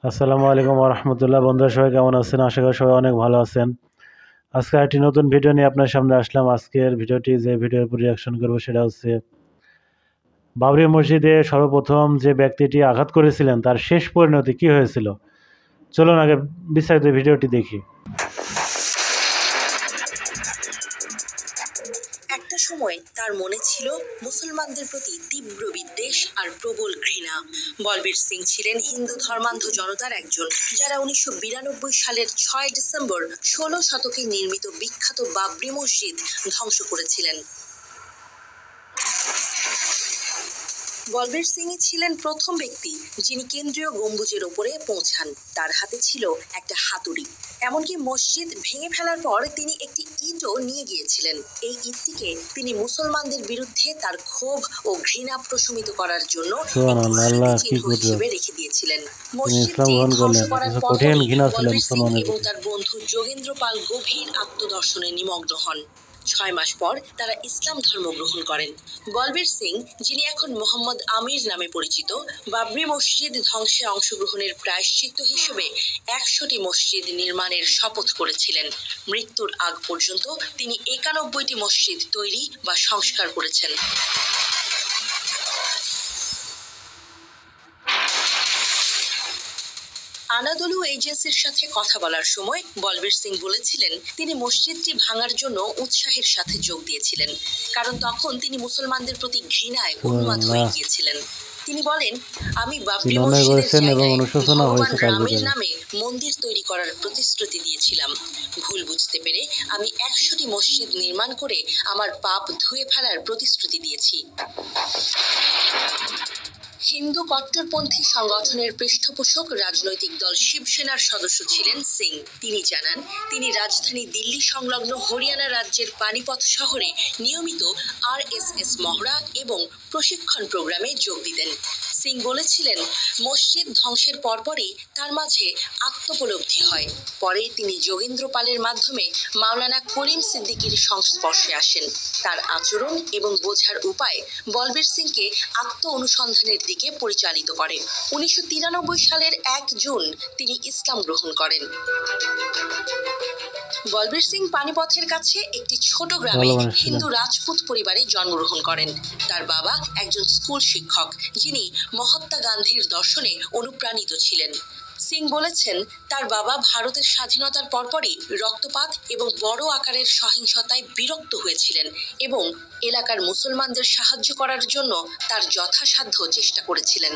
আসসালামু আলাইকুম ওয়া রাহমাতুল্লাহ। বন্ধুরা সবাই কেমন আছেন? আশা করি সবাই অনেক ভালো আছেন। আজকে একটি নতুন ভিডিও নিয়ে আপনার সামনে আসলাম। আজকের ভিডিওটি যে ভিডিওর উপর রিয়াকশন করব সেটা হচ্ছে বাবরি মসজিদে সর্বপ্রথম যে ব্যক্তিটি আঘাত করেছিলেন তার শেষ পরিণতি কী হয়েছিল। চলুন আগে বিস্তারিত ভিডিওটি দেখি। একটা সময় তার মনে ছিল মুসলমানদের প্রতি তীব্র বিদ্বেষ আর প্রবল ঘৃণা। বলবীর সিং ছিলেন হিন্দু ধর্মান্ধ জনতার একজন, যারা 1992 সালের 6 ডিসেম্বর 16 শতকে নির্মিত বিখ্যাত বাবরি মসজিদ ধ্বংস করেছিলেন। বলবীর সিংই ছিলেন প্রথম ব্যক্তি যিনি কেন্দ্রীয় গম্বুজের ওপরে পৌঁছান। তার হাতে ছিল একটা হাতুড়ি। এমনকি মসজিদ ভেঙে ফেলার পর তিনি একটি ইটও নিয়ে গিয়েছিলেন। এই ইটটিকে তিনি মুসলমানদের বিরুদ্ধে তার ক্ষোভ ও ঘৃণা প্রশমিত করার জন্য চিহ্ন হিসেবে রেখে দিয়েছিলেন। মসজিদটি ধ্বংস করার পর বলবীর সিং এবং তার বন্ধু যোগেন্দ্র পাল গভীর আত্মদর্শনে নিমগ্ন হন। 6 মাস পর তারা ইসলাম ধর্ম গ্রহণ করেন। বলবীর সিং, যিনি এখন মোহাম্মদ আমির নামে পরিচিত, বাবরি মসজিদ ধ্বংসে অংশগ্রহণের প্রায়শ্চিত্ত হিসেবে 100টি মসজিদ নির্মাণের শপথ করেছিলেন। মৃত্যুর আগ পর্যন্ত তিনি 91টি মসজিদ তৈরি বা সংস্কার করেছেন। আনাদোলু এজেন্সির সাথে কথা বলার সময় বলবীর সিং বলেছিলেন তিনি মসজিদটি ভাঙার জন্য উৎসাহের সাথে যোগ দিয়েছিলেন, কারণ তখন তিনি মুসলমানদের প্রতি ঘৃণায় উন্মাদ হয়ে গিয়েছিলেন। তিনি বলেন, আমি বাবরি মসজিদের জায়গায় ভগবান রামের নামে মন্দির তৈরি করার প্রতিশ্রুতি দিয়েছিলাম। ভুল বুঝতে পেরে আমি 100টি মসজিদ নির্মাণ করে আমার পাপ ধুয়ে ফেলার প্রতিশ্রুতি দিয়েছি। হিন্দু কট্টরপন্থী সংগঠনের পৃষ্ঠপোষক রাজনৈতিক দল শিবসেনার সদস্য ছিলেন সিং। তিনি জানান, তিনি রাজধানী দিল্লি সংলগ্ন হরিয়ানা রাজ্যের পানিপথ শহরে নিয়মিত RSS মহড়া এবং প্রশিক্ষণ প্রোগ্রামে যোগ দিতেন। সিং বলেছিলেন, মসজিদ ধ্বংসের পরপরই তার মাঝে আত্মোপলব্ধি হয়। পরে তিনি যোগেন্দ্র পালের মাধ্যমে মাওলানা করিম সিদ্দিকীর সংস্পর্শে আসেন। তার আচরণ এবং বোঝার উপায় বলবীর সিংকে আত্ম অনুসন্ধানের দিকে পরিচালিত করে। 1993 সালের 1 জুন তিনি ইসলাম গ্রহণ করেন। বলবীর সিং পানিপথের কাছে একটি ছোট গ্রামে হিন্দু রাজপুত পরিবারে জন্মগ্রহণ করেন। তার বাবা একজন স্কুল শিক্ষক, যিনি মহাত্মা গান্ধীর দর্শনে অনুপ্রাণিত ছিলেন। সিং বলেছেন, তার বাবা ভারতের স্বাধীনতার পরপরই রক্তপাত এবং বড় আকারের সহিংসতায় বিরক্ত হয়েছিলেন এবং এলাকার মুসলমানদের সাহায্য করার জন্য তার যথাসাধ্য চেষ্টা করেছিলেন।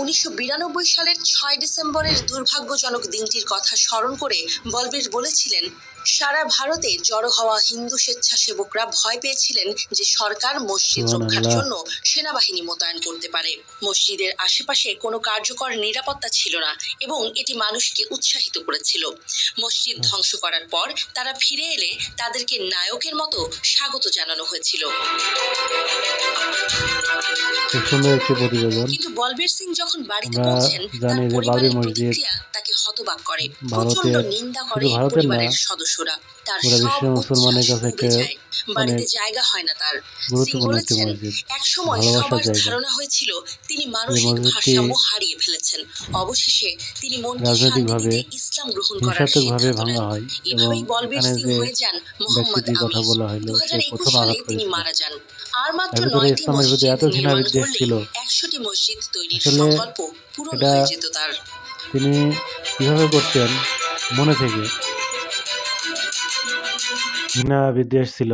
1992 সালের 6 ডিসেম্বরের দুর্ভাগ্যজনক দিনটির কথা স্মরণ করে বলবীর বলেছিলেন, সারা ভারতে জড়ো হওয়া হিন্দু স্বেচ্ছাসেবকরা ভয় পেয়েছিলেন যে সরকার মসজিদ রক্ষার জন্য সেনাবাহিনী মোতায়েন করতে পারে। মসজিদের আশেপাশে কোনো কার্যকর নিরাপত্তা ছিল না এবং এটি মানুষকে উৎসাহিত করেছিল। মসজিদ ধ্বংস করার পর তারা ফিরে এলে তাদেরকে নায়কের মতো স্বাগত জানানো হয়েছিল। কিন্তু বলবীর সিং যখন বাড়িতে পৌঁছেন, তার পরিবারের প্রতিক্রিয়া তাকে হতবাক করে। প্রচন্ড নিন্দা করে পরিবারের সদস্যরা। তার সব উৎসাহ ডুবে যায়। বাড়িতে জায়গা হয় না তার। সিং বলেছেন, একসময় সবার ধারণা হয়েছিল তিনি মানসিক ভারসাম্য হারিয়ে ফেলেছেন। অবশেষে তিনি মনকে শান্তি দিতে ইসলাম গ্রহণ করার সিদ্ধান্ত নেন। এভাবেই বলবীর সিং হয়ে যান মোহাম্মদ আমির। 2021 সালে তিনি মারা যান। আর মাত্র 9টি মসজিদ নির্মাণ করলে 100টি মসজিদ তৈরির সংকল্প পূরণ হয়ে যেত তার। তিনি কিভাবে করতেন, মনে থেকে ঘৃণা বিদ্বেষ ছিল,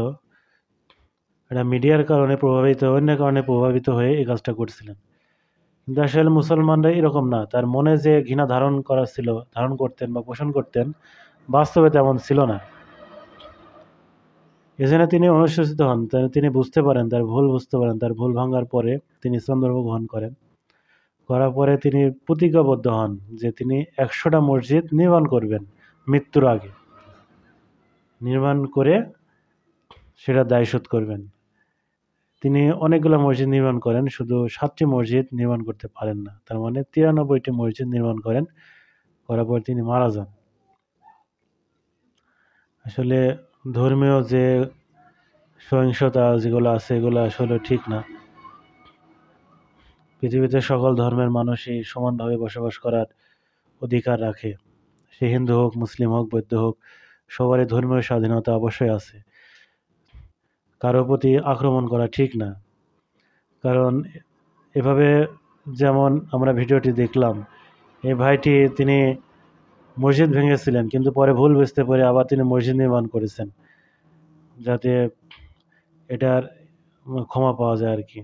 এটা মিডিয়ার কারণে প্রভাবিত, অন্য কারণে প্রভাবিত হয়ে এই কাজটা করছিলেন। কিন্তু আসলে মুসলমানরা এরকম না। তার মনে যে ঘৃণা ধারণ করতেন বা পোষণ করতেন, বাস্তবে তেমন ছিল না। এজন্য তিনি অনুশোচিত হন। তিনি বুঝতে পারেন তার ভুল ভাঙার পরে তিনি ইসলাম ধর্ম গ্রহণ করেন। করার পরে তিনি প্রতিজ্ঞাবদ্ধ হন যে তিনি 100টা মসজিদ নির্মাণ করবেন মৃত্যুর আগে, নির্মাণ করে সেটা দায় শোধ করবেন। তিনি অনেকগুলো মসজিদ নির্মাণ করেন, শুধু 7টি মসজিদ নির্মাণ করতে পারেন না। তার মানে 93টি মসজিদ নির্মাণ করেন। করার পর তিনি মারা যান। আসলে ধর্মীয় যে সহিংসতা যেগুলো আছে, এগুলো আসলে ঠিক না। পৃথিবীতে সকল ধর্মের মানুষই সমানভাবে বসবাস করার অধিকার রাখে। সে হিন্দু হোক, মুসলিম হোক, বৌদ্ধ হোক, সবারই ধর্মীয় স্বাধীনতা অবশ্যই আছে। কারো প্রতি আক্রমণ করা ঠিক না। কারণ এভাবে যেমন আমরা ভিডিওটি দেখলাম, এই ভাইটি তিনি মসজিদ ভেঙেছিলেন, কিন্তু পরে ভুল বুঝতে পেরে আবার তিনি মসজিদ নির্মাণ করেছেন, যাতে এটার ক্ষমা পাওয়া যায় আর কি।